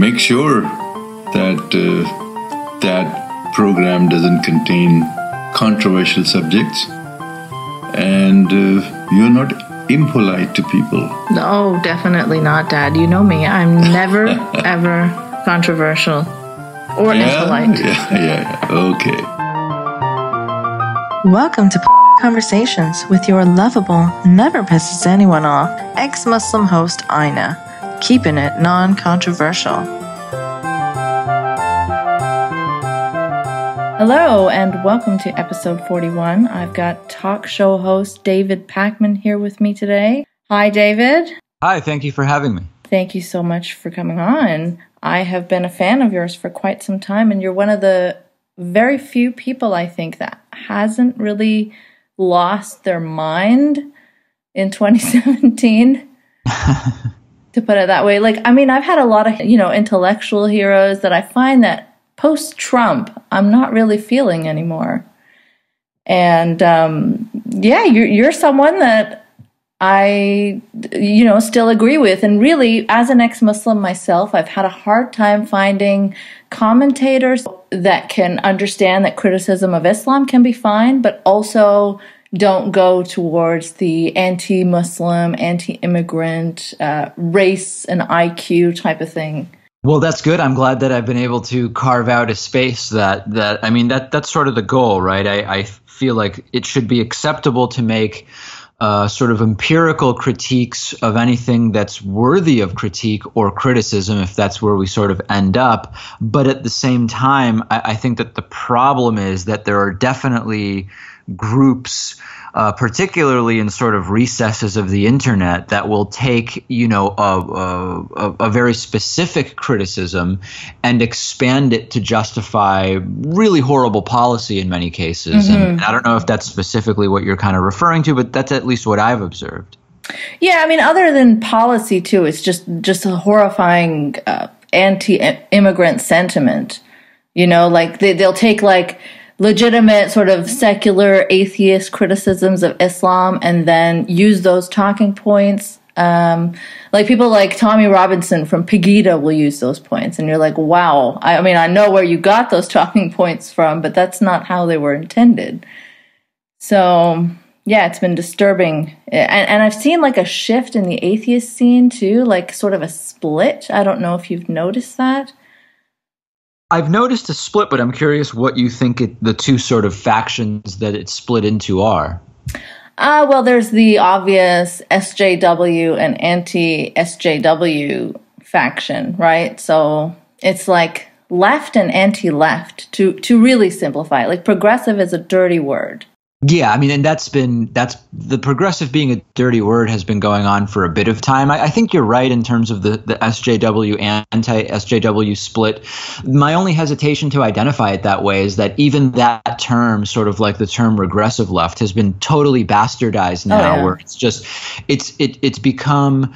make sure that that program doesn't contain controversial subjects, and you're not impolite to people. No, definitely not, Dad. You know me. I'm never, ever controversial or impolite. Yeah. Okay. Welcome to Conversations with your lovable, never pisses anyone off, ex-Muslim host Aina, keeping it non-controversial. Hello, and welcome to episode 41. I've got talk show host David Pakman here with me today. Hi, David. Hi, thank you for having me. Thank you so much for coming on. I have been a fan of yours for quite some time, and you're one of the very few people, I think, that hasn't really lost their mind in 2017, to put it that way. I've had a lot of, intellectual heroes that I find that post-Trump, I'm not really feeling anymore. And, you're someone that I, still agree with. And really, as an ex-Muslim myself, I've had a hard time finding commentators that can understand that criticism of Islam can be fine, but also don't go towards the anti-Muslim, anti-immigrant, race and IQ type of thing. Well, that's good. I'm glad that I've been able to carve out a space that's sort of the goal, right? I feel like it should be acceptable to make sort of empirical critiques of anything that's worthy of critique or criticism, if that's where we sort of end up. But at the same time, I think that the problem is that there are definitely groups, particularly in sort of recesses of the internet, that will take, a very specific criticism and expand it to justify really horrible policy in many cases. Mm-hmm. And I don't know if that's specifically what you're kind of referring to, but that's at least what I've observed. Yeah, other than policy too, it's just a horrifying anti-immigrant sentiment. They'll take legitimate sort of secular atheist criticisms of Islam and then use those talking points. People like Tommy Robinson from Pegida will use those points. And you're like, wow, I know where you got those talking points from, but that's not how they were intended. So, yeah, it's been disturbing. And I've seen a shift in the atheist scene too, sort of a split. I don't know if you've noticed that. I've noticed a split, but I'm curious what you think the two sort of factions that it's split into are. Well, there's the obvious SJW and anti-SJW faction, right? So it's left and anti-left, to really simplify it. Progressive is a dirty word. Yeah, and that's the progressive being a dirty word has been going on for a bit of time. I think you're right in terms of the SJW anti-SJW split. My only hesitation to identify it that way is that even that term, sort of like the term regressive left, has been totally bastardized now, where it's become,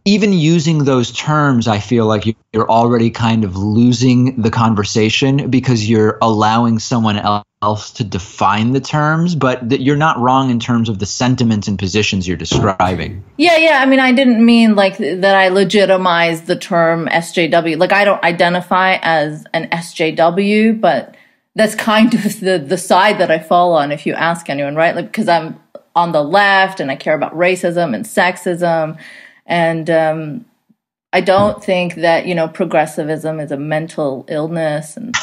even using those terms, I feel like you're already kind of losing the conversation because you're allowing someone else to define the terms, but you're not wrong in terms of the sentiments and positions you're describing. Yeah. I didn't mean that I legitimize the term SJW. I don't identify as an SJW, but that's kind of the side that I fall on if you ask anyone, right? Because I'm on the left and I care about racism and sexism. And I don't think that, progressivism is a mental illness. And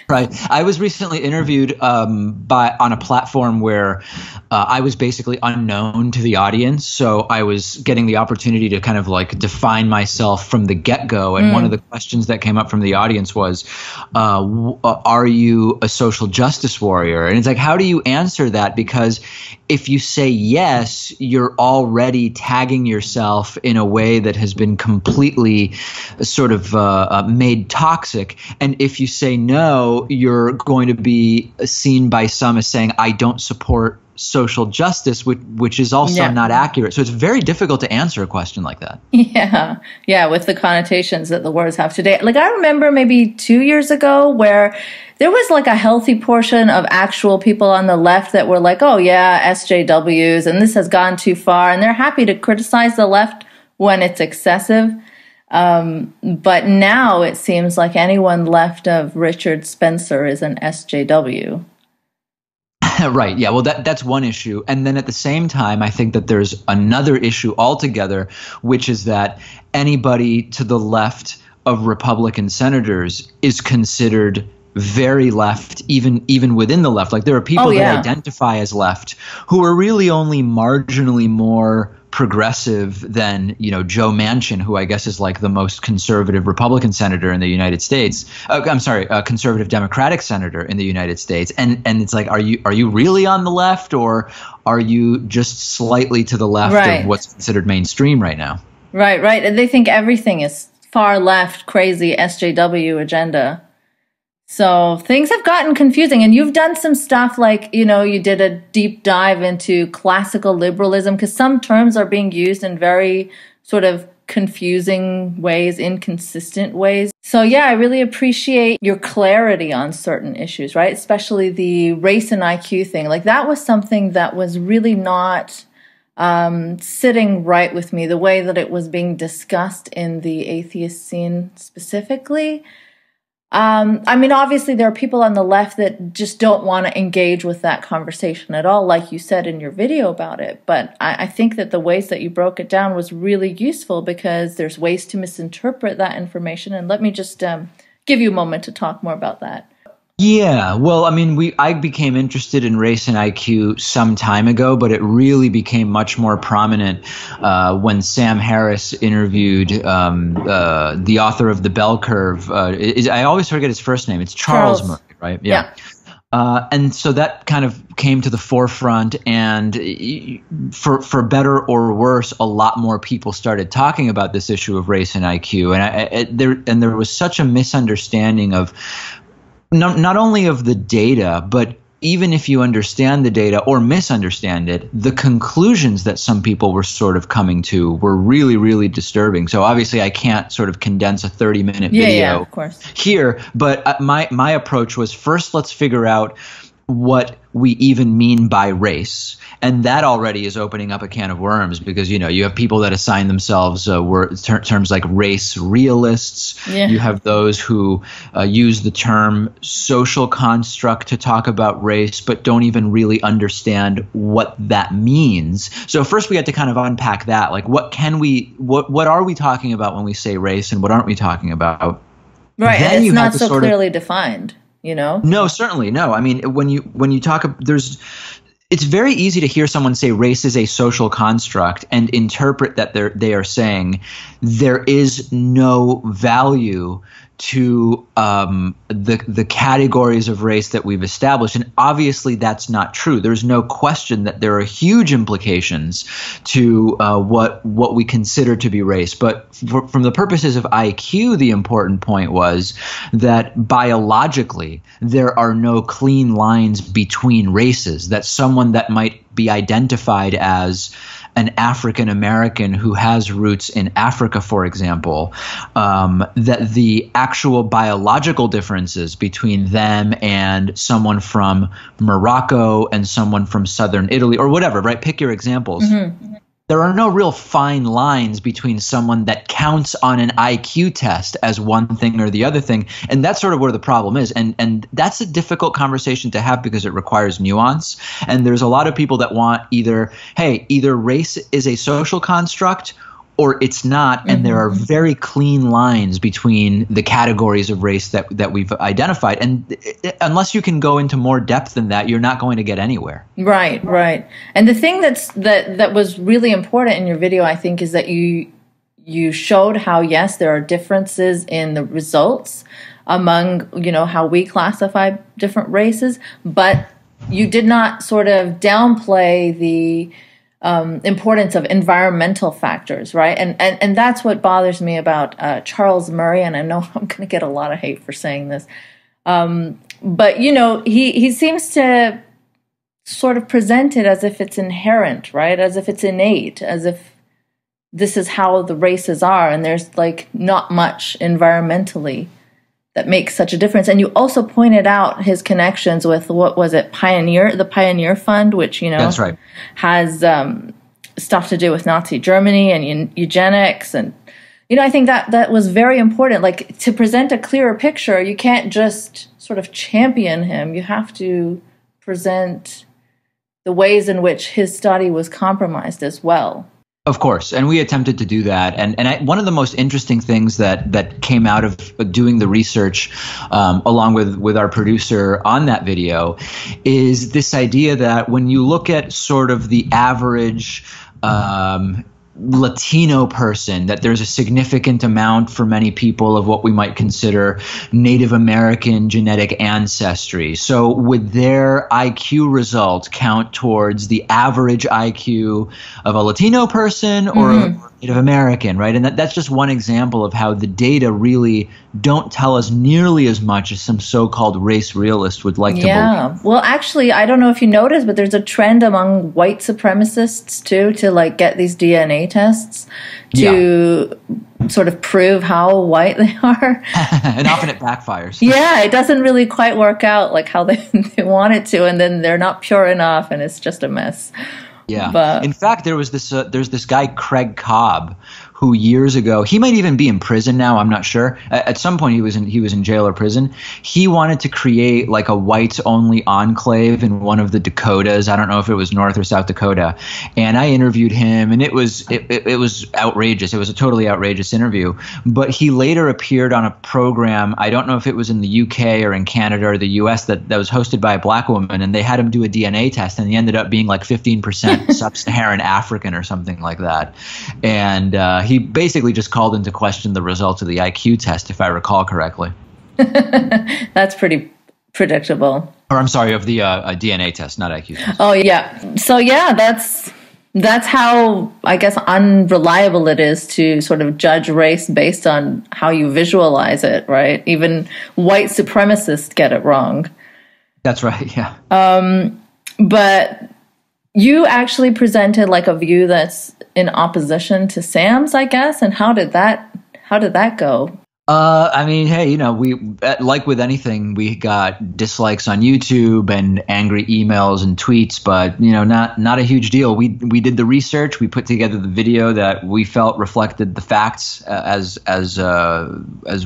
Right. I was recently interviewed on a platform where I was basically unknown to the audience. So I was getting the opportunity to kind of define myself from the get-go. And one of the questions that came up from the audience was, are you a social justice warrior? And it's how do you answer that? Because if you say yes, you're already tagging yourself in a way that has been completely sort of made toxic. And if you say no, you're going to be seen by some as saying, I don't support social justice, which is also not accurate. So it's very difficult to answer a question like that. Yeah, with the connotations that the words have today. I remember maybe 2 years ago where there was a healthy portion of actual people on the left that were oh yeah, SJWs, and this has gone too far, and they're happy to criticize the left when it's excessive. But now it seems like anyone left of Richard Spencer is an SJW. Right. Yeah. Well, that's one issue. And then at the same time, I think that there's another issue altogether, which is that anybody to the left of Republican senators is considered very left, even within the left. Like there are people that identify as left who are really only marginally more progressive than, Joe Manchin, who I guess is like the most conservative Republican senator in the United States. Conservative Democratic senator in the United States. And it's like, are you really on the left, or are you just slightly to the left of what's considered mainstream right now? Right. And they think everything is far left, crazy SJW agenda. So things have gotten confusing, and you've done some stuff like, you did a deep dive into classical liberalism, because some terms are being used in very sort of confusing ways, inconsistent ways. So yeah, I really appreciate your clarity on certain issues, right? Especially the race and IQ thing. Like that was something that was really not sitting right with me, the way that it was being discussed in the atheist scene specifically. Obviously there are people on the left that just don't want to engage with that conversation at all, like you said in your video about it. But I think that the ways that you broke it down was really useful, because there's ways to misinterpret that information. And let me just give you a moment to talk more about that. Yeah, well, I became interested in race and IQ some time ago, but it really became much more prominent when Sam Harris interviewed the author of The Bell Curve. I always forget his first name. It's Charles Murray, right? Yeah. And so that kind of came to the forefront, and for better or worse, a lot more people started talking about this issue of race and IQ, and there was such a misunderstanding of not only of the data, but even if you understand the data or misunderstand it, the conclusions that some people were sort of coming to were really, really disturbing. So obviously I can't sort of condense a 30-minute video of course. here, but my approach was, first let's figure out what we even mean by race. And that already is opening up a can of worms, because, you have people that assign themselves terms like race realists. Yeah. You have those who use the term social construct to talk about race, but don't even really understand what that means. So first we had to kind of unpack that. Like, what are we talking about when we say race, and what aren't we talking about? Right. Then and it's not so clearly defined. No, certainly no. When you talk, it's very easy to hear someone say race is a social construct and interpret that they are saying there is no value to the categories of race that we've established. And obviously that's not true. There's no question that there are huge implications to what we consider to be race. But from the purposes of IQ, the important point was that biologically there are no clean lines between races, that someone that might be identified as an African American who has roots in Africa, for example, that the actual biological differences between them and someone from Morocco and someone from southern Italy or whatever, right? Pick your examples. Mm-hmm. There are no real fine lines between someone that counts on an IQ test as one thing or the other thing. And that's sort of where the problem is. And that's a difficult conversation to have, because it requires nuance. And there's a lot of people that want either race is a social construct or it's not. And there are very clean lines between the categories of race that we've identified. And unless you can go into more depth than that, you're not going to get anywhere. Right. And the thing that was really important in your video, I think, is that you showed how, yes, there are differences in the results among, how we classify different races, but you did not sort of downplay the importance of environmental factors, right? And that's what bothers me about Charles Murray, and I know I'm going to get a lot of hate for saying this, but he seems to sort of present it as if it's inherent, right? As if it's innate, as if this is how the races are, and there's like not much environmentally that makes such a difference. And you also pointed out his connections with, what was it, the Pioneer Fund, which, that's right, has stuff to do with Nazi Germany and eugenics. And, I think that was very important. Like, to present a clearer picture, you can't just sort of champion him. You have to present the ways in which his study was compromised as well. Of course, and we attempted to do that. And one of the most interesting things that came out of doing the research, along with our producer on that video, is this idea that when you look at sort of the average Latino person, that there's a significant amount for many people of what we might consider Native American genetic ancestry. So would their IQ results count towards the average IQ of a Latino person or a Native American, right? And that's just one example of how the data really don't tell us nearly as much as some so-called race realist would like to believe. Well, actually, I don't know if you noticed, but there's a trend among white supremacists too to like get these DNA tests to sort of prove how white they are. And often it backfires. Yeah, it doesn't really quite work out like how they want it to, and then they're not pure enough, and it's just a mess. Yeah. But in fact, there's this guy, Craig Cobb, who years ago, he might even be in prison now, I'm not sure. At some point he was in jail or prison. He wanted to create like a whites only enclave in one of the Dakotas. I don't know if it was North or South Dakota. And I interviewed him, and it was outrageous. It was a totally outrageous interview. But he later appeared on a program, I don't know if it was in the UK or in Canada or the US, that was hosted by a black woman, and they had him do a DNA test, and he ended up being like 15% sub-Saharan African or something like that. And he basically just called into question the results of the IQ test, if I recall correctly. That's pretty predictable. Or I'm sorry, of the DNA test, not IQ test. Oh, yeah. So, yeah, that's how, I guess, unreliable it is to sort of judge race based on how you visualize it, right? Even white supremacists get it wrong. That's right, yeah. But you actually presented like a view that's in opposition to Sam's, I guess. And how did that go? I mean, hey, we, like with anything, we got dislikes on YouTube and angry emails and tweets, but not a huge deal. We did the research. We put together the video that we felt reflected the facts as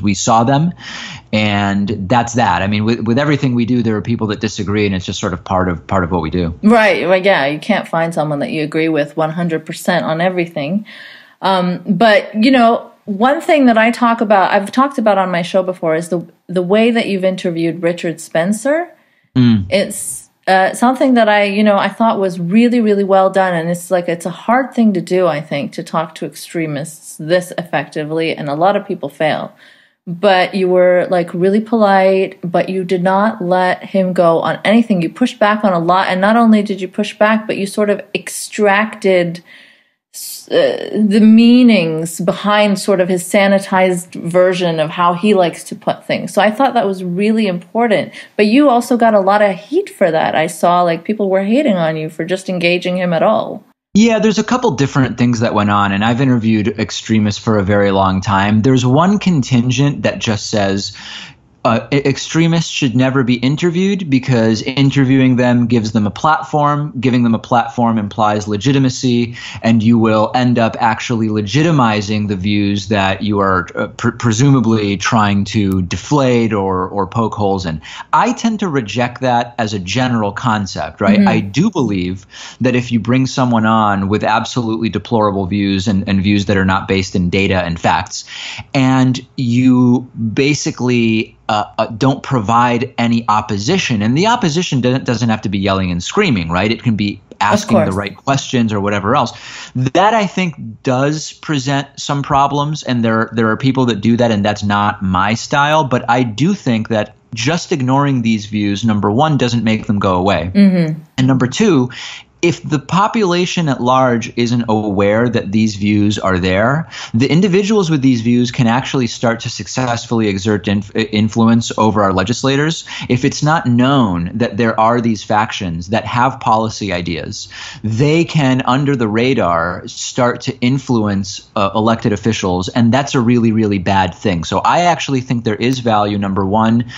we saw them, and that's that. I mean, with everything we do, there are people that disagree, and it's just sort of part of what we do. Right. Well, yeah, you can't find someone that you agree with 100% on everything. But one thing that I've talked about on my show before, is the way that you've interviewed Richard Spencer. It's something that I thought was really, really well done. And it's a hard thing to do, I think, to talk to extremists this effectively. And a lot of people fail. But you were like really polite, but you did not let him go on anything. You pushed back on a lot. And not only did you push back, but you sort of extracted the meanings behind sort of his sanitized version of how he likes to put things. So I thought that was really important. But you also got a lot of heat for that. I saw like people were hating on you for just engaging him at all. Yeah, there's a couple different things that went on, and I've interviewed extremists for a very long time. There's one contingent that just says extremists should never be interviewed because interviewing them gives them a platform. Giving them a platform implies legitimacy, and you will end up actually legitimizing the views that you are presumably trying to deflate or poke holes in. I tend to reject that as a general concept, right? I do believe that if you bring someone on with absolutely deplorable views and views that are not based in data and facts, and you basically don't provide any opposition. And the opposition doesn't have to be yelling and screaming, right? It can be asking the right questions or whatever else. That, I think, does present some problems. And there are people that do that, and that's not my style. But I do think that just ignoring these views, number one, doesn't make them go away. And number two, if the population at large isn't aware that these views are there, the individuals with these views can actually start to successfully exert influence over our legislators. If it's not known that there are these factions that have policy ideas, they can, under the radar, start to influence elected officials, and that's a really, really bad thing. So I actually think there is value, number one,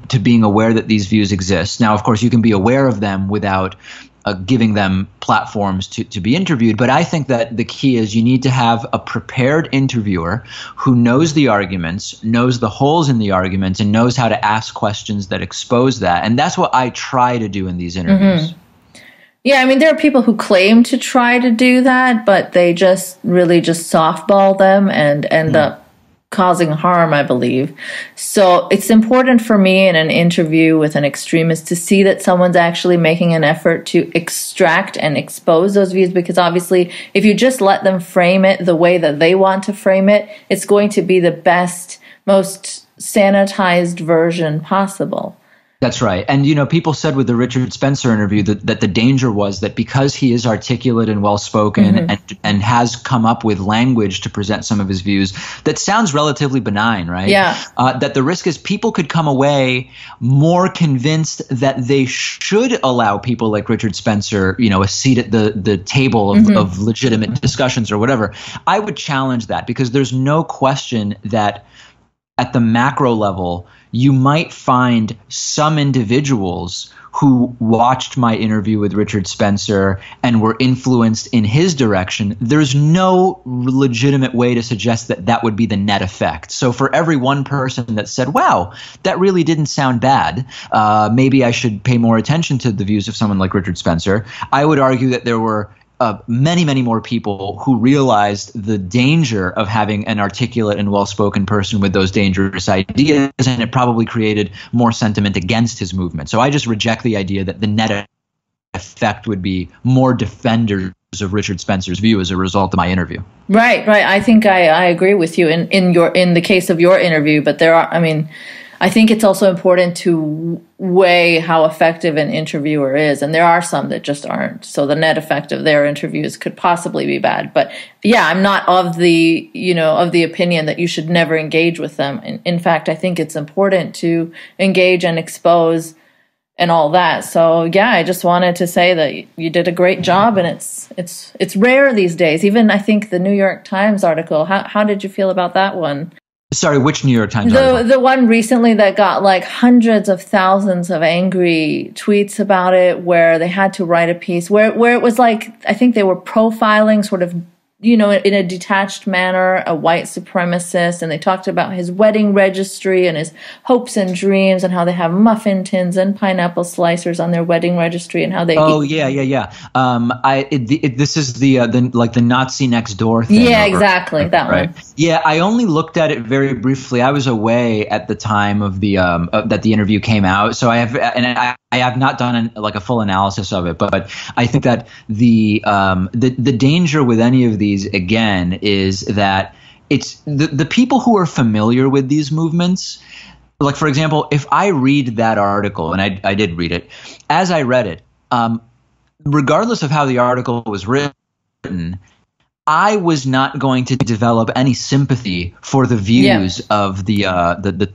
to being aware that these views exist. Now, of course, you can be aware of them without giving them platforms to be interviewed. But I think that the key is you need to have a prepared interviewer who knows the arguments, knows the holes in the arguments, and knows how to ask questions that expose that. And that's what I try to do in these interviews. Yeah, I mean, there are people who claim to try to do that, but they just really just softball them and end up causing harm, I believe. So it's important for me in an interview with an extremist to see that someone's actually making an effort to extract and expose those views, because obviously if you just let them frame it the way that they want to frame it, it's going to be the best, most sanitized version possible. That's right. And, people said with the Richard Spencer interview that the danger was that because he is articulate and well-spoken and has come up with language to present some of his views, that sounds relatively benign, right? Yeah. That the risk is people could come away more convinced that they should allow people like Richard Spencer, a seat at the table of legitimate discussions or whatever. I would challenge that, because there's no question that at the macro level, you might find some individuals who watched my interview with Richard Spencer and were influenced in his direction. There's no legitimate way to suggest that that would be the net effect. So for every one person that said, wow, that really didn't sound bad, maybe I should pay more attention to the views of someone like Richard Spencer, I would argue that there were many, many more people who realized the danger of having an articulate and well-spoken person with those dangerous ideas, and it probably created more sentiment against his movement. So I just reject the idea that the net effect would be more defenders of Richard Spencer's view as a result of my interview. Right. I think I agree with you in the case of your interview, but I think it's also important to weigh how effective an interviewer is. And there are some that just aren't. So the net effect of their interviews could possibly be bad. But yeah, I'm not of the opinion that you should never engage with them. In fact, I think it's important to engage and expose and all that. So yeah, I just wanted to say that you did a great job, and it's rare these days. Even I think the New York Times article, how did you feel about that one? Sorry, which New York Times article? The one recently that got like hundreds of thousands of angry tweets about it, where they had to write a piece where it was like, I think they were profiling sort of, in a detached manner, a white supremacist, and they talked about his wedding registry and his hopes and dreams, and how they have muffin tins and pineapple slicers on their wedding registry, and how they. Oh yeah. This is the Nazi next door thing. Yeah, exactly, that right? one. Yeah, I only looked at it very briefly. I was away at the time of the that the interview came out, so I have not done a full analysis of it, but I think that the danger with any of these, again, is that it's the people who are familiar with these movements. Like, for example, if I read that article, and I did read it, as I read it, regardless of how the article was written, I was not going to develop any sympathy for the views of the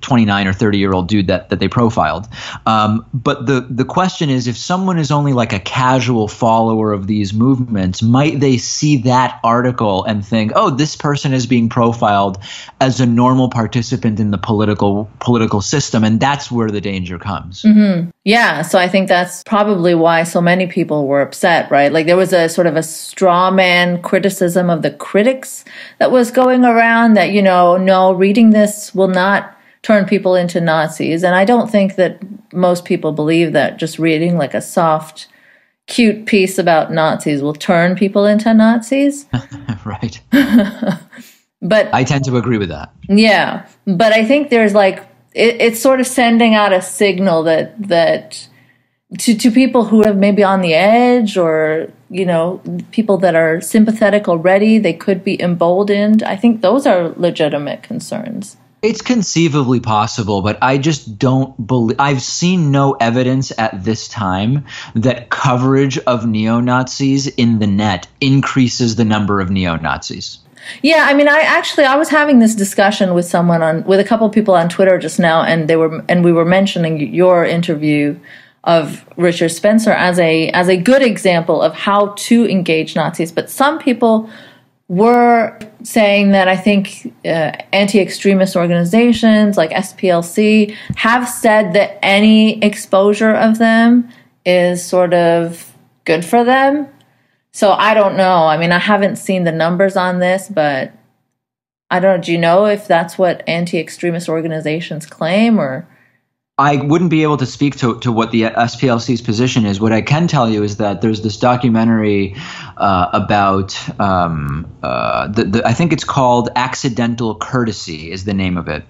29 or 30-year-old dude that they profiled. But the question is, if someone is only like a casual follower of these movements, might they see that article and think, oh, this person is being profiled as a normal participant in the political system? And that's where the danger comes. Mm-hmm. Yeah, so I think that's probably why so many people were upset, right? Like there was a sort of a straw man criticism of the critics that was going around that, no, reading this will not turn people into Nazis. And I don't think that most people believe that just reading like a soft, cute piece about Nazis will turn people into Nazis. Right. But I tend to agree with that. Yeah. But I think there's it's sort of sending out a signal that to people who are maybe on the edge, or people that are sympathetic already, they could be emboldened. I think those are legitimate concerns. It's conceivably possible, but I just don't believe. I've seen no evidence at this time that coverage of neo-Nazis in the net increases the number of neo-Nazis. Yeah, I was having this discussion with with a couple of people on Twitter just now, and we were mentioning your interview of Richard Spencer as a good example of how to engage Nazis. But some people were saying that I think anti-extremist organizations like SPLC have said that any exposure of them is sort of good for them. So I don't know. I mean, I haven't seen the numbers on this, but I don't know. Do you know if that's what anti-extremist organizations claim, or? I wouldn't be able to speak to what the SPLC's position is. What I can tell you is that there's this documentary about I think it's called Accidental Courtesy is the name of it.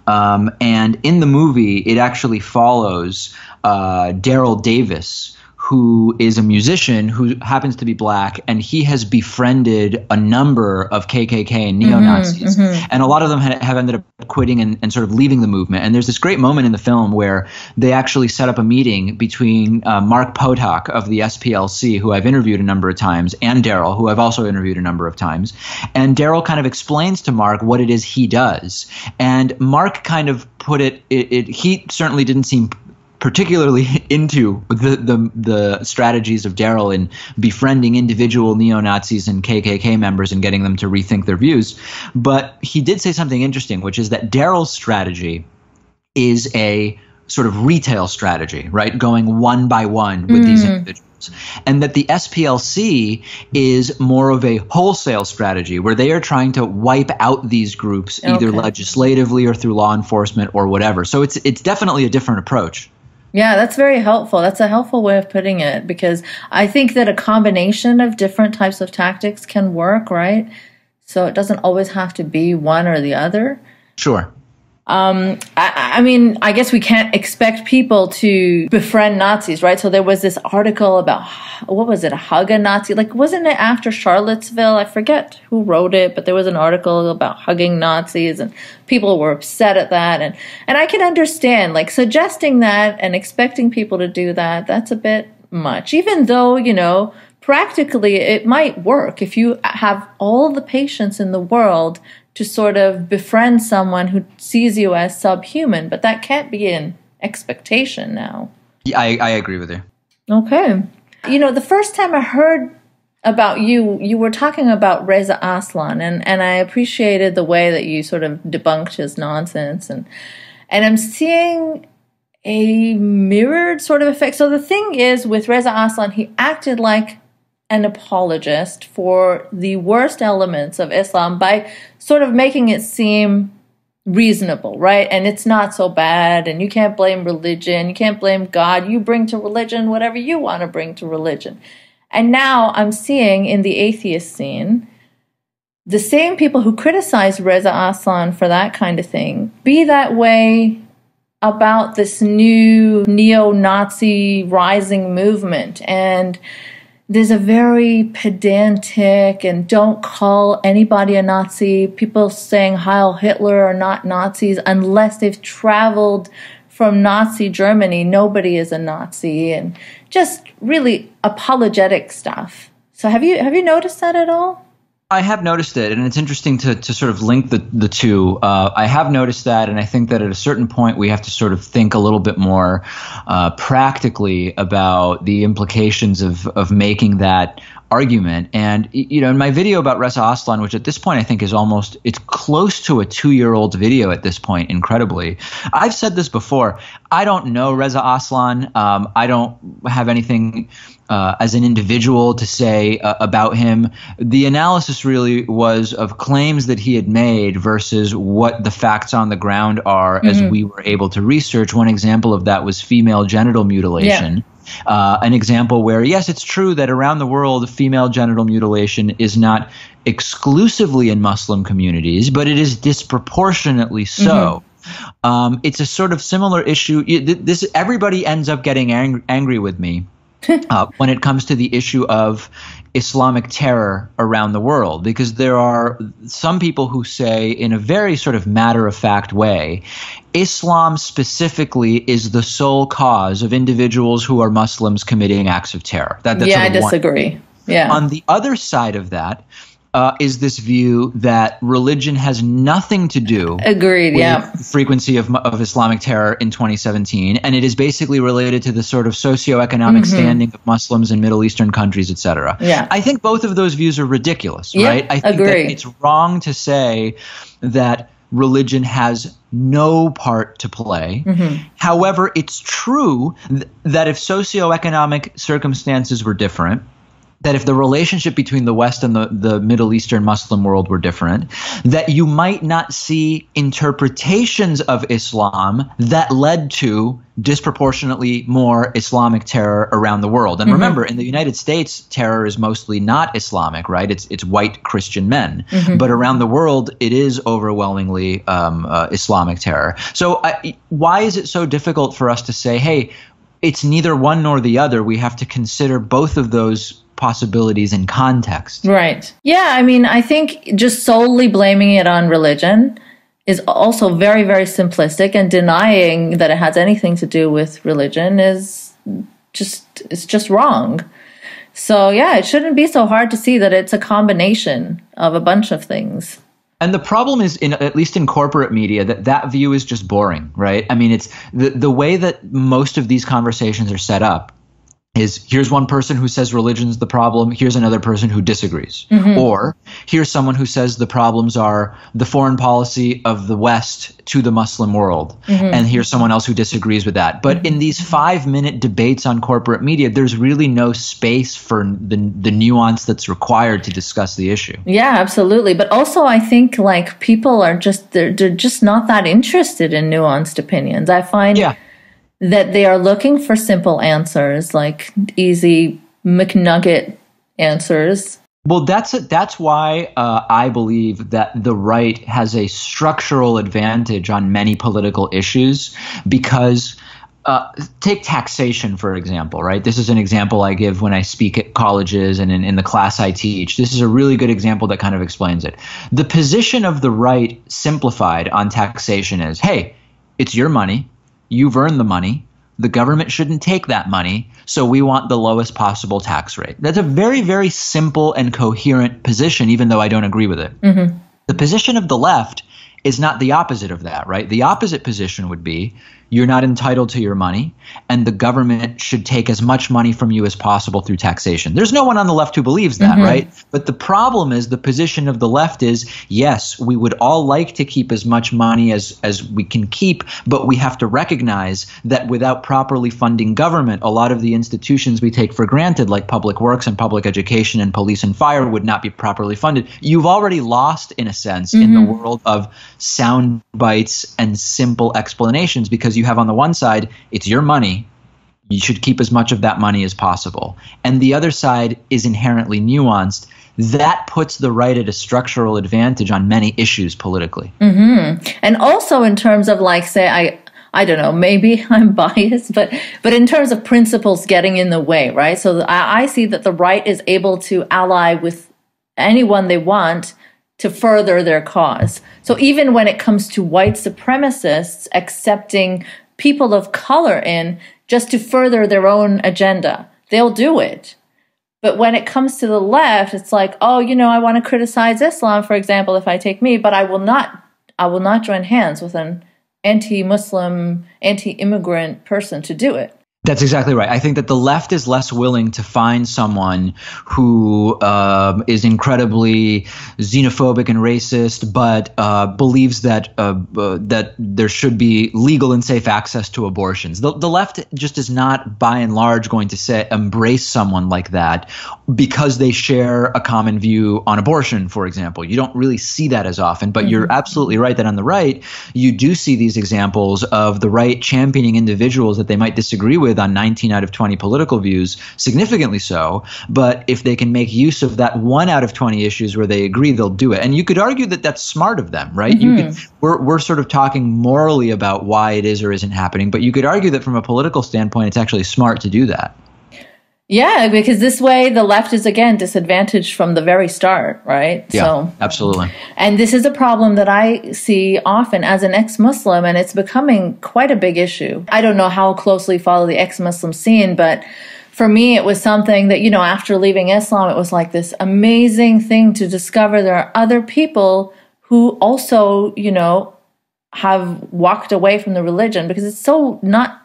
And in the movie, it actually follows Daryl Davis, who is a musician who happens to be black, and he has befriended a number of KKK and neo-Nazis. And a lot of them have ended up quitting and sort of leaving the movement. And there's this great moment in the film where they actually set up a meeting between Mark Potok of the SPLC, who I've interviewed a number of times, and Daryl, who I've also interviewed a number of times. And Daryl kind of explains to Mark what it is he does. And Mark kind of put he certainly didn't seem particularly into the strategies of Daryl in befriending individual neo-Nazis and KKK members and getting them to rethink their views. But he did say something interesting, which is that Daryl's strategy is a sort of retail strategy, right? Going one by one with these individuals. And that the SPLC is more of a wholesale strategy where they are trying to wipe out these groups either legislatively or through law enforcement or whatever. So it's definitely a different approach. Yeah, that's very helpful. That's a helpful way of putting it, because I think that a combination of different types of tactics can work, right? So it doesn't always have to be one or the other. Sure. I mean, I guess we can't expect people to befriend Nazis, right? So there was this article about, what was it, Hug a Nazi? Like, wasn't it after Charlottesville? I forget who wrote it, but there was an article about hugging Nazis, and people were upset at that. And I can understand, like, suggesting that and expecting people to do that, that's a bit much. Even though, you know, practically it might work if you have all the patience in the world to sort of befriend someone who sees you as subhuman, but that can't be an expectation now. Yeah, I agree with you. Okay. You know, the first time I heard about you, you were talking about Reza Aslan, and I appreciated the way that you sort of debunked his nonsense, and I'm seeing a mirrored sort of effect. So the thing is, with Reza Aslan, he acted like an apologist for the worst elements of Islam by sort of making it seem reasonable, right? And it's not so bad, and you can't blame religion, you can't blame God, you bring to religion whatever you want to bring to religion. And now I'm seeing in the atheist scene, the same people who criticize Reza Aslan for that kind of thing be that way about this new neo-Nazi rising movement. And there's a very pedantic and don't call anybody a Nazi. People saying Heil Hitler are not Nazis unless they've traveled from Nazi Germany. Nobody is a Nazi, and just really apologetic stuff. So have you noticed that at all? I have noticed it, and it's interesting to sort of link the two. I have noticed that, and I think that at a certain point we have to sort of think a little bit more practically about the implications of making that argument. And, you know, in my video about Reza Aslan, which at this point I think is it's close to a 2-year-old video at this point, incredibly. I've said this before. I don't know Reza Aslan. I don't have anything as an individual to say about him. The analysis really was of claims that he had made versus what the facts on the ground are as we were able to research. One example of that was female genital mutilation. Yeah. An example where, yes, it's true that around the world, female genital mutilation is not exclusively in Muslim communities, but it is disproportionately so. It's a sort of similar issue. Everybody ends up getting angry with me when it comes to the issue of Islamic terror around the world, because there are some people who say in a very sort of matter-of-fact way, Islam specifically is the sole cause of individuals who are Muslims committing acts of terror. That's I disagree. Yeah. On the other side of that is this view that religion has nothing to do with the frequency of Islamic terror in 2017, and it is basically related to the sort of socioeconomic standing of Muslims in Middle Eastern countries, etc. Yeah. I think both of those views are ridiculous, right? I think that it's wrong to say that religion has no part to play. However, it's true that if socioeconomic circumstances were different, that if the relationship between the West and the Middle Eastern Muslim world were different, that you might not see interpretations of Islam that led to disproportionately more Islamic terror around the world. And remember, in the United States, terror is mostly not Islamic, right? It's white Christian men. But around the world, it is overwhelmingly Islamic terror. So why is it so difficult for us to say, hey, it's neither one nor the other? We have to consider both of those possibilities in context. Right. Yeah, I mean, I think just solely blaming it on religion is also very, very simplistic, and denying that it has anything to do with religion is just wrong. So yeah, it shouldn't be so hard to see that it's a combination of a bunch of things. And the problem is, at least in corporate media, that view is just boring, right? I mean, it's the way that most of these conversations are set up is here's one person who says religion's the problem, here's another person who disagrees. Or here's someone who says the problems are the foreign policy of the West to the Muslim world, and here's someone else who disagrees with that. But in these 5-minute debates on corporate media, there's really no space for the nuance that's required to discuss the issue. Yeah, absolutely. But also I think like people are they're just not that interested in nuanced opinions. I find that they are looking for simple answers, like easy McNugget answers. Well, that's why I believe that the right has a structural advantage on many political issues, because take taxation, for example, right? This is an example I give when I speak at colleges and in the class I teach. This is a really good example that kind of explains it. The position of the right, simplified, on taxation is, hey, it's your money. You've earned the money. The government shouldn't take that money, so we want the lowest possible tax rate. That's a very, very simple and coherent position, even though I don't agree with it. The position of the left is not the opposite of that, right? The opposite position would be you're not entitled to your money, and the government should take as much money from you as possible through taxation. There's no one on the left who believes that, right? But the problem is the position of the left is, yes, we would all like to keep as much money as we can keep, but we have to recognize that without properly funding government, a lot of the institutions we take for granted, like public works and public education and police and fire, would not be properly funded. You've already lost, in a sense, in the world of sound bites and simple explanations, because you have on the one side, it's your money. You should keep as much of that money as possible. And the other side is inherently nuanced. That puts the right at a structural advantage on many issues politically. And also in terms of, like, say, I don't know, maybe I'm biased, but in terms of principles getting in the way, right? So I see that the right is able to ally with anyone they want to further their cause. So even when it comes to white supremacists accepting people of color in just to further their own agenda, they'll do it. But when it comes to the left, it's like, oh, I want to criticize Islam, for example, if I take me, but I will not join hands with an anti-Muslim, anti-immigrant person to do it. That's exactly right. I think that the left is less willing to find someone who is incredibly xenophobic and racist, but believes that that there should be legal and safe access to abortions. The left just is not, by and large, going to embrace someone like that because they share a common view on abortion, for example. You don't really see that as often, but you're absolutely right that on the right, you do see these examples of the right championing individuals that they might disagree with on 19 out of 20 political views, significantly so. But if they can make use of that 1 out of 20 issues where they agree, they'll do it. And you could argue that that's smart of them, right? We're sort of talking morally about why it is or isn't happening, but you could argue that from a political standpoint, it's actually smart to do that. Yeah, because this way the left is, again, disadvantaged from the very start, right? Yeah, so, absolutely. And this is a problem that I see often as an ex-Muslim, and it's becoming quite a big issue. I don't know how closely follow the ex-Muslim scene, but for me, it was something that, after leaving Islam, it was like this amazing thing to discover there are other people who also, have walked away from the religion, because it's so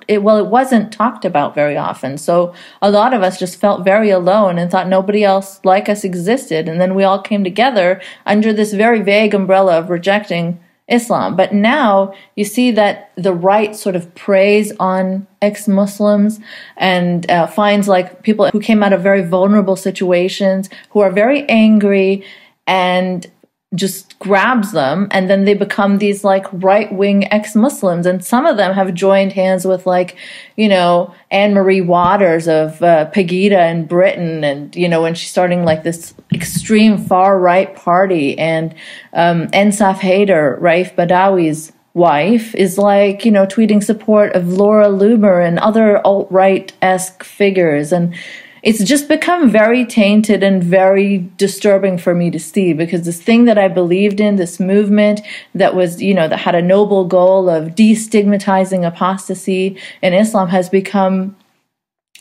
it wasn't talked about very often. So a lot of us just felt very alone and thought nobody else like us existed. And then we all came together under this very vague umbrella of rejecting Islam. But now you see that the right sort of preys on ex-Muslims and finds like people who came out of very vulnerable situations, who are very angry, and just grabs them, and then they become these like right-wing ex-Muslims. And some of them have joined hands with like, Anne-Marie Waters of Pegida in Britain, and, when she's starting like this extreme far-right party. And Ensaf Haider, Raif Badawi's wife, is like, tweeting support of Laura Loomer and other alt-right-esque figures. And it's just become very tainted and very disturbing for me to see, because this thing that I believed in, this movement that was, that had a noble goal of destigmatizing apostasy in Islam, has become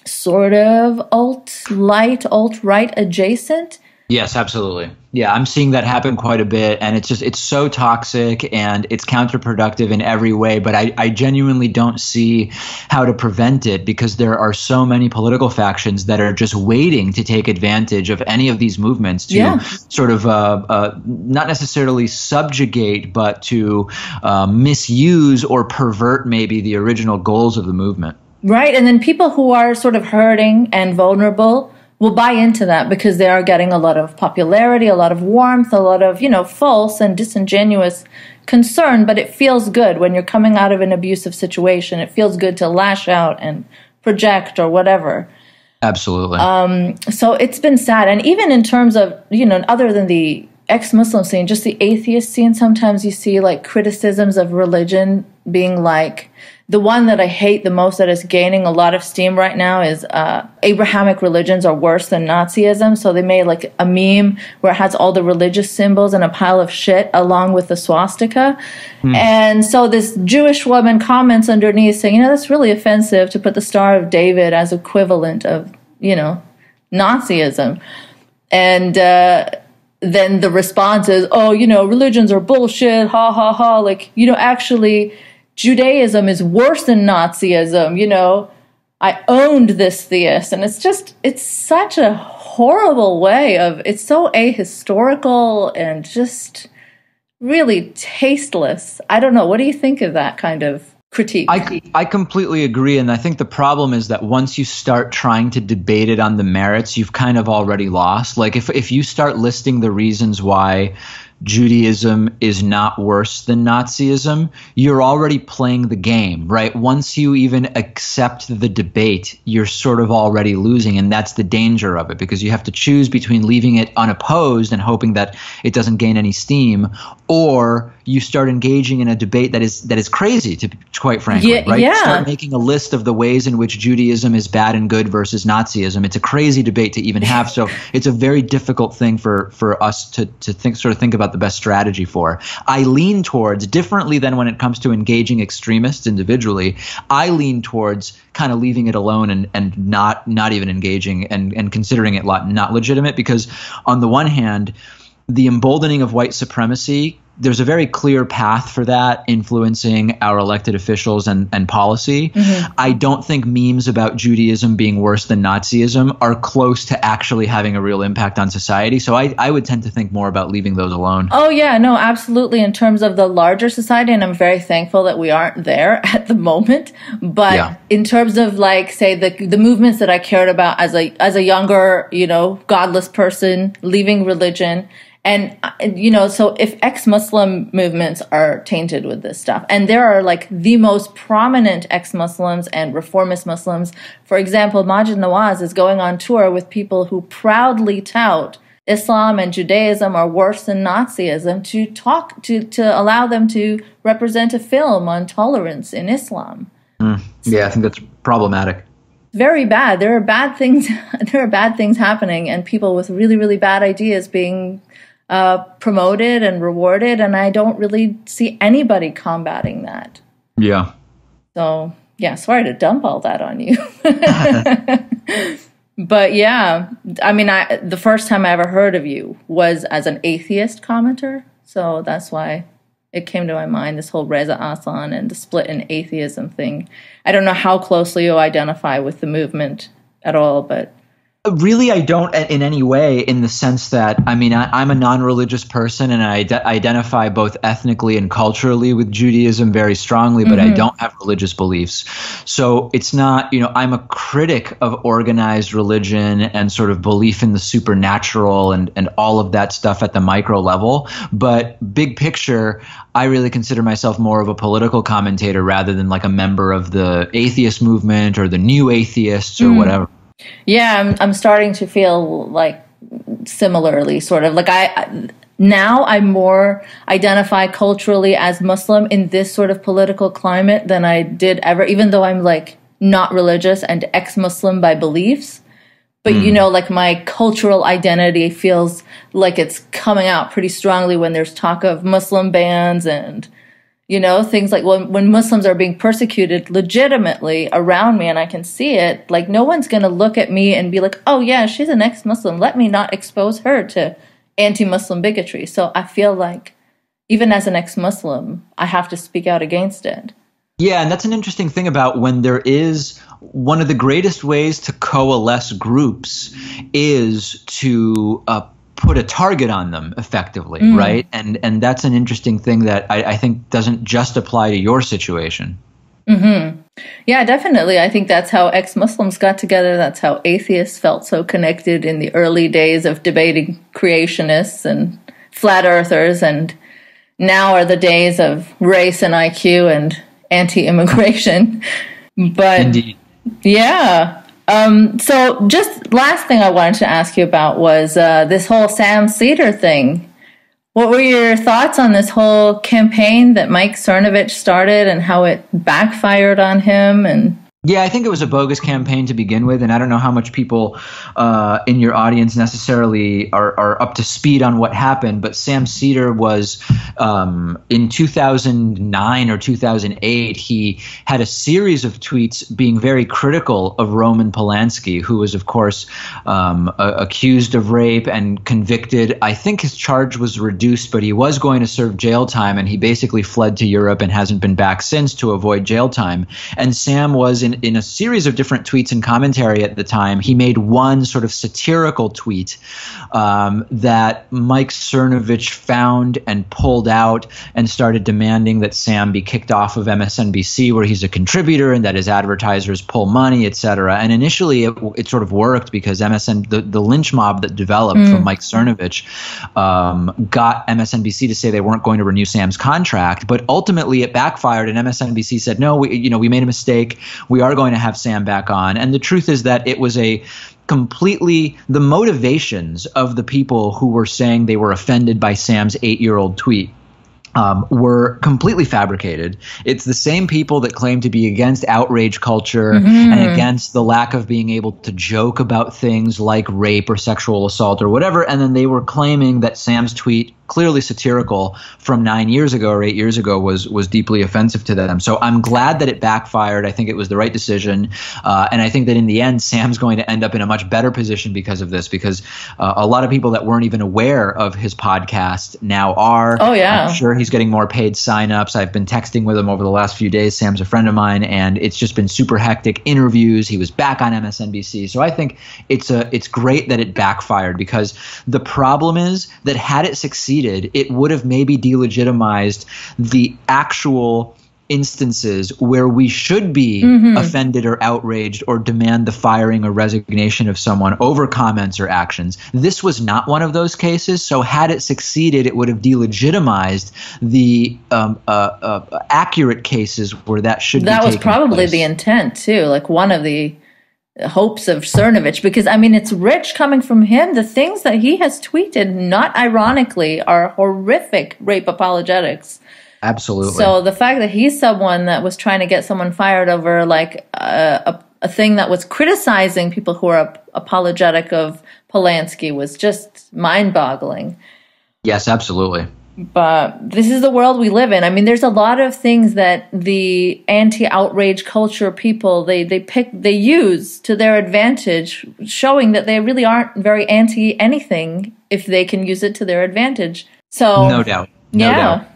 sort of alt-right adjacent. Yes, absolutely. Yeah, I'm seeing that happen quite a bit, and it's so toxic and it's counterproductive in every way, but I genuinely don't see how to prevent it, because there are so many political factions that are just waiting to take advantage of any of these movements to sort of not necessarily subjugate, but to misuse or pervert maybe the original goals of the movement. Right, and then people who are sort of hurting and vulnerable will buy into that because they are getting a lot of popularity, a lot of warmth, a lot of, false and disingenuous concern. But it feels good when you're coming out of an abusive situation. It feels good to lash out and project or whatever. Absolutely. So it's been sad. And even in terms of, other than the ex-Muslim scene, just the atheist scene, sometimes you see like criticisms of religion being like, the one that I hate the most that is gaining a lot of steam right now is Abrahamic religions are worse than Nazism. So they made like a meme where it has all the religious symbols and a pile of shit along with the swastika. And so this Jewish woman comments underneath saying, that's really offensive to put the Star of David as equivalent of, Nazism. And then the response is, religions are bullshit, ha, ha, ha. Like, actually, Judaism is worse than Nazism, I owned this theist. And it's such a horrible way of, it's so ahistorical and just really tasteless. I don't know. What do you think of that kind of critique? I completely agree. And I think the problem is that once you start trying to debate it on the merits, you've kind of already lost. Like if you start listing the reasons why Judaism is not worse than Nazism, you're already playing the game, right? Once you even accept the debate, you're sort of already losing, and that's the danger of it, because you have to choose between leaving it unopposed and hoping that it doesn't gain any steam, or you start engaging in a debate that is crazy, to quite frankly, right? Yeah. Start making a list of the ways in which Judaism is bad and good versus Nazism. It's a crazy debate to even have, so it's a very difficult thing for us to think about the best strategy for. I lean towards, differently than when it comes to engaging extremists individually, I lean towards kind of leaving it alone and not even engaging and considering it not legitimate, because on the one hand, the emboldening of white supremacy, there's a very clear path for that influencing our elected officials and policy. I don't think memes about Judaism being worse than Nazism are close to actually having a real impact on society. So I would tend to think more about leaving those alone. Oh, yeah, no, absolutely. In terms of the larger society, and I'm very thankful that we aren't there at the moment. But in terms of like, say, the movements that I cared about as a younger, godless person leaving religion, and, so if ex-Muslim movements are tainted with this stuff, and there are like the most prominent ex-Muslims and reformist Muslims, for example, Majid Nawaz is going on tour with people who proudly tout Islam and Judaism are worse than Nazism to allow them to represent a film on tolerance in Islam. Yeah, I think that's problematic. Very bad. There are bad things. There are bad things happening, and people with really, really bad ideas being promoted and rewarded, and I don't really see anybody combating that. Yeah. So, sorry to dump all that on you. But yeah, I mean, the first time I ever heard of you was as an atheist commenter, so that's why it came to my mind, this whole Reza Aslan and the split in atheism thing. I don't know how closely you identify with the movement at all, but... Really, I don't in any way, in the sense that, I mean, I'm a non-religious person, and I identify both ethnically and culturally with Judaism very strongly, but I don't have religious beliefs. So it's not, I'm a critic of organized religion and sort of belief in the supernatural and all of that stuff at the micro level. But big picture, I really consider myself more of a political commentator rather than like a member of the atheist movement or the new atheists or whatever. Yeah, I'm starting to feel like similarly, sort of like now I more identify culturally as Muslim in this sort of political climate than I did ever, even though I'm like not religious and ex-Muslim by beliefs. But like my cultural identity feels like it's coming out pretty strongly when there's talk of Muslim bans and things like when Muslims are being persecuted legitimately around me and I can see it, like no one's going to look at me and be like, oh yeah, she's an ex-Muslim. Let me not expose her to anti-Muslim bigotry. So I feel like even as an ex-Muslim, I have to speak out against it. Yeah, and that's an interesting thing about when there is one of the greatest ways to coalesce groups is to put a target on them effectively, right? And that's an interesting thing that I think doesn't just apply to your situation. Yeah, definitely. I think that's how ex-Muslims got together. That's how atheists felt so connected in the early days of debating creationists and flat earthers. And now are the days of race and IQ and anti-immigration. But indeed. Yeah. So just last thing I wanted to ask you about was this whole Sam Seder thing. What were your thoughts on this whole campaign that Mike Cernovich started and how it backfired on him? And yeah, I think it was a bogus campaign to begin with, and I don't know how much people in your audience necessarily are up to speed on what happened, but Sam Seder was in 2009 or 2008, he had a series of tweets being very critical of Roman Polanski, who was, of course, accused of rape and convicted. I think his charge was reduced, but he was going to serve jail time, and he basically fled to Europe and hasn't been back since to avoid jail time. And Sam was in a series of different tweets and commentary at the time. He made one sort of satirical tweet that Mike Cernovich found and pulled out and started demanding that Sam be kicked off of MSNBC, where he's a contributor, and that his advertisers pull money, etc. And initially it sort of worked because the lynch mob that developed from Mike Cernovich got MSNBC to say they weren't going to renew Sam's contract. But ultimately it backfired, and MSNBC said, no, we made a mistake. We are going to have Sam back on. And the truth is that it was the motivations of the people who were saying they were offended by Sam's 8-year-old tweet were completely fabricated. It's the same people that claim to be against outrage culture and against the lack of being able to joke about things like rape or sexual assault or whatever. And then they were claiming that Sam's tweet, clearly satirical, from 9 years ago or 8 years ago was deeply offensive to them. So I'm glad that it backfired. I think it was the right decision. And I think that in the end, Sam's going to end up in a much better position because of this, because a lot of people that weren't even aware of his podcast now are. Oh, yeah. I'm sure he's getting more paid signups. I've been texting with him over the last few days. Sam's a friend of mine, and it's just been super hectic interviews. He was back on MSNBC. So I think it's great that it backfired, because the problem is that had it succeeded, it would have maybe delegitimized the actual instances where we should be offended or outraged or demand the firing or resignation of someone over comments or actions. This was not one of those cases. So had it succeeded, it would have delegitimized the accurate cases where that should be taking place. That was probably the intent too, like one of the hopes of Cernovich, because I mean, it's rich coming from him. The things that he has tweeted, not ironically, are horrific rape apologetics. Absolutely. So the fact that he's someone that was trying to get someone fired over like a thing that was criticizing people who are apologetic of Polanski was just mind-boggling. Yes, absolutely. But this is the world we live in. I mean, there's a lot of things that the anti-outrage culture people, they use to their advantage, showing that they really aren't very anti-anything if they can use it to their advantage. So no doubt. No doubt.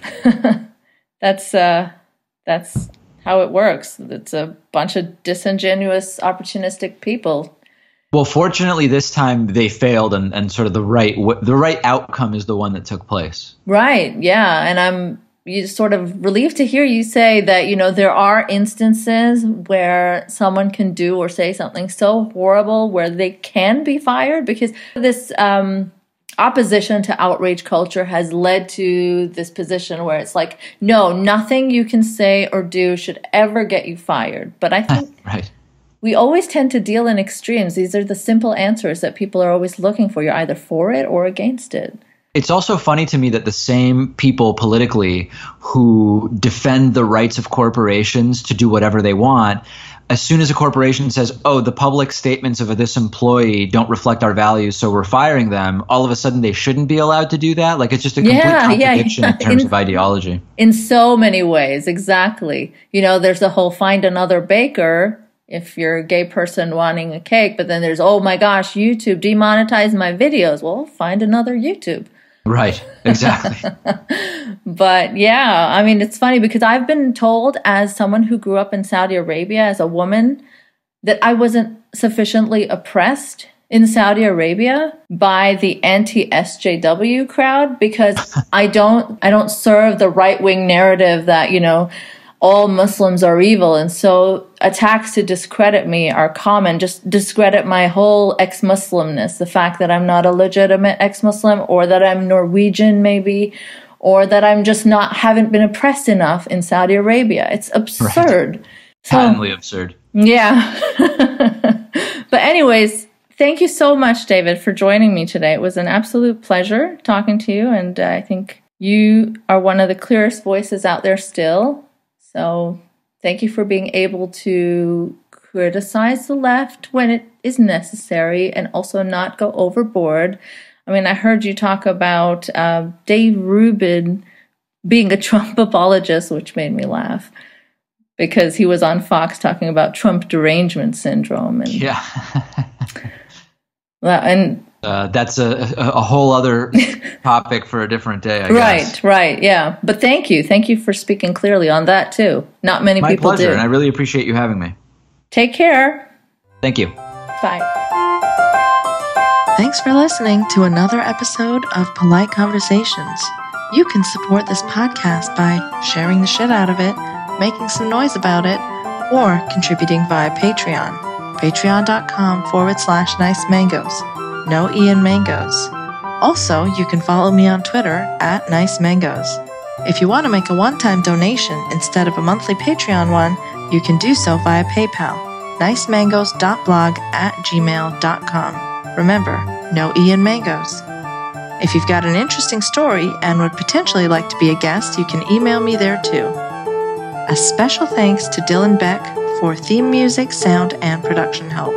That's how it works. It's a bunch of disingenuous, opportunistic people. Well, fortunately, this time they failed, and sort of the right outcome is the one that took place. Right. Yeah. And I'm sort of relieved to hear you say that, there are instances where someone can do or say something so horrible where they can be fired, because this opposition to outrage culture has led to this position where it's like, no, nothing you can say or do should ever get you fired. But I think right. We always tend to deal in extremes. These are the simple answers that people are always looking for. You're either for it or against it. It's also funny to me that the same people politically who defend the rights of corporations to do whatever they want, as soon as a corporation says, oh, the public statements of this employee don't reflect our values, so we're firing them, all of a sudden they shouldn't be allowed to do that? Like, it's just a complete contradiction in terms of ideology. In so many ways, exactly. There's the whole find another baker if you're a gay person wanting a cake, but then there's, oh my gosh, YouTube demonetized my videos. Well, find another YouTube. Right, exactly. But yeah, I mean, it's funny because I've been told as someone who grew up in Saudi Arabia as a woman that I wasn't sufficiently oppressed in Saudi Arabia by the anti-SJW crowd because I don't serve the right-wing narrative that, all Muslims are evil. And so attacks to discredit me are common, just discredit my whole ex-Muslimness, the fact that I'm not a legitimate ex-Muslim, or that I'm Norwegian maybe, or that I'm just haven't been oppressed enough in Saudi Arabia. It's absurd. Right. Patently absurd. Yeah. But anyways, thank you so much, David, for joining me today. It was an absolute pleasure talking to you. And I think you are one of the clearest voices out there still. So thank you for being able to criticize the left when it is necessary and also not go overboard. I mean, I heard you talk about Dave Rubin being a Trump apologist, which made me laugh because he was on Fox talking about Trump derangement syndrome. And, yeah. and that's a whole other topic for a different day, I guess. Right, yeah. But thank you for speaking clearly on that too. Not many people do. My pleasure, and I really appreciate you having me. Take care. Thank you. Bye. Thanks for listening to another episode of Polite Conversations. You can support this podcast by sharing the shit out of it, making some noise about it, or contributing via Patreon. Patreon.com/Nice Mangoes. No Ian Mangoes. Also, you can follow me on Twitter at Nice Mangoes. If you want to make a one-time donation instead of a monthly Patreon one, you can do so via PayPal. nicemangoes.blog@gmail.com. Remember, no Ian Mangoes. If you've got an interesting story and would potentially like to be a guest, you can email me there too. A special thanks to Dylan Beck for theme music, sound, and production help.